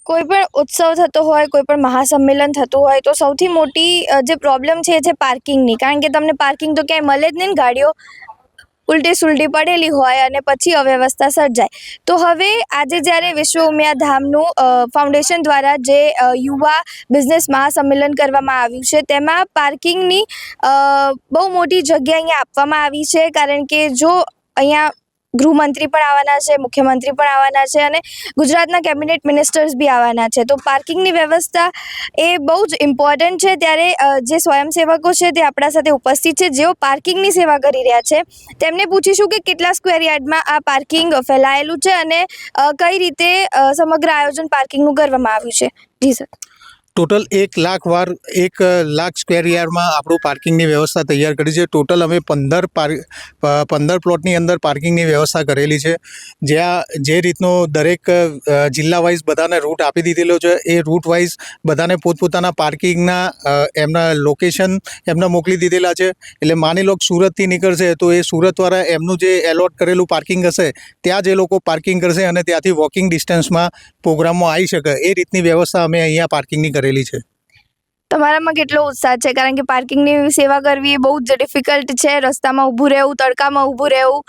કોઈપણ ઉત્સવ થતો હોય, કોઈપણ મહાસંમેલન થતું હોય તો સૌથી મોટી જે પ્રોબ્લેમ છે એ છે પાર્કિંગની. કારણ કે તમને પાર્કિંગ તો ક્યાંય મળે જ નહીં ને, ગાડીઓ ઉલટી સુલટી પડેલી હોય અને પછી અવ્યવસ્થા સર્જાય. તો હવે આજે જ્યારે વિશ્વ ઉમિયા ધામનું ફાઉન્ડેશન દ્વારા જે યુવા બિઝનેસ મહાસંમેલન કરવામાં આવ્યું છે, તેમાં પાર્કિંગની બહુ મોટી જગ્યા અહીંયા આપવામાં આવી છે. કારણ કે જો અહીંયા ગૃહમંત્રી પણ આવવાના છે, મુખ્યમંત્રી પણ આવવાના છે અને ગુજરાતના કેબિનેટ મિનિસ્ટર્સ બી આવવાના છે. તો પાર્કિંગની વ્યવસ્થા એ બહુ જ ઇમ્પોર્ટન્ટ છે. ત્યારે જે સ્વયંસેવકો છે તે આપણા સાથે ઉપસ્થિત છે, જેઓ પાર્કિંગની સેવા કરી રહ્યા છે. તેમને પૂછીશું કે કેટલા સ્ક્વેર યાર્ડમાં આ પાર્કિંગ ફેલાયેલું છે અને કઈ રીતે સમગ્ર આયોજન પાર્કિંગનું કરવામાં આવ્યું છે. જી સર. ટોટલ 1 લાખ સ્ક્વેર યાર્ડમાં આપણું પાર્કિંગની વ્યવસ્થા તૈયાર કરી છે. ટોટલ અમે 15 પ્લોટની અંદર પાર્કિંગની વ્યવસ્થા કરેલી છે. જ્યાં જે રીતનો દરેક જિલ્લા વાઇઝ બધાને રૂટ આપી દીધેલો છે, એ રૂટ વાઇઝ બધાને પોતપોતાના પાર્કિંગના એમના લોકેશન એમને મોકલી દીધેલા છે. એટલે માની લો કે સુરતથી નીકળશે તો એ સુરતવાળા એમનું જે એલોટ કરેલું પાર્કિંગ હશે ત્યાં જ એ લોકો પાર્કિંગ કરશે અને ત્યાંથી વોકિંગ ડિસ્ટન્સમાં પ્રોગ્રામમાં આવી શકે એ રીતની વ્યવસ્થા અમે અહીંયા પાર્કિંગની કરેલી છે. તમારામાં કેટલો ઉત્સાહ છે? કારણ કે પાર્કિંગની સેવા કરવી એ બહુ જ ડિફિકલ્ટ છે. રસ્તામાં ઊભું રહેવું, તડકામાં ઊભું રહેવું,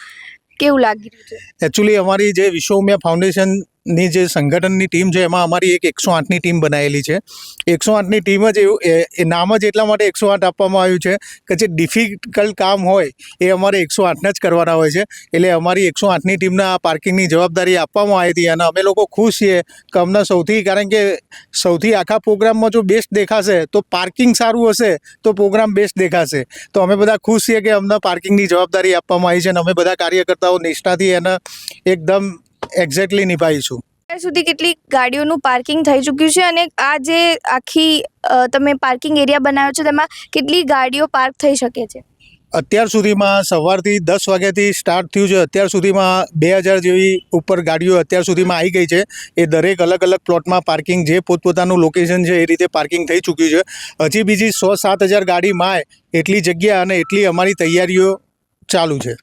કેવું લાગી રહ્યું છે? એકચ્યુઅલી અમારી જે વિશ્વ ઉમિયા ફાઉન્ડેશનની જે સંગઠનની ટીમ છે એમાં અમારી એક 108ની ટીમ બનાવેલી છે. 108ની ટીમ જ એ નામ જ એટલા માટે 108 આપવામાં આવ્યું છે કે જે ડિફિકલ્ટ કામ હોય એ અમારે 108ને જ કરવાના હોય છે. એટલે અમારી 108ની ટીમને આ પાર્કિંગની જવાબદારી આપવામાં આવી હતી અને અમે લોકો ખુશ છીએ કે અમને કારણ કે સૌથી આખા પ્રોગ્રામમાં જો બેસ્ટ દેખાશે તો પાર્કિંગ સારું હશે તો પ્રોગ્રામ બેસ્ટ દેખાશે. તો અમે બધા ખુશ છીએ કે અમને પાર્કિંગની જવાબદારી આપવામાં આવી છે અને અમે બધા કાર્યકર્તાઓ નિષ્ઠાથી એને એકદમ એક્ઝેક્ટલી નિભાવીશું. અત્યાર સુધી કેટલી ગાડીઓનું પાર્કિંગ થઈ ચૂક્યું છે અને આ જે આખી તમે પાર્કિંગ એરિયા બનાવ્યો છે તેમાં કેટલી ગાડીઓ પાર્ક થઈ શકે છે? અત્યાર સુધીમાં સવારથી 10 વાગ્યાથી સ્ટાર્ટ થયું છે. અત્યાર સુધીમાં 2000 જેવી ઉપર ગાડીઓ અત્યાર સુધીમાં આવી ગઈ છે. એ દરેક અલગ અલગ પ્લોટમાં પાર્કિંગ જે પોતપોતાનું લોકેશન છે એ રીતે પાર્કિંગ થઈ ચૂક્યું છે. હજી બીજી 6-7 હજાર ગાડીમાં એટલી જગ્યા અને એટલી અમારી તૈયારીઓ ચાલુ છે.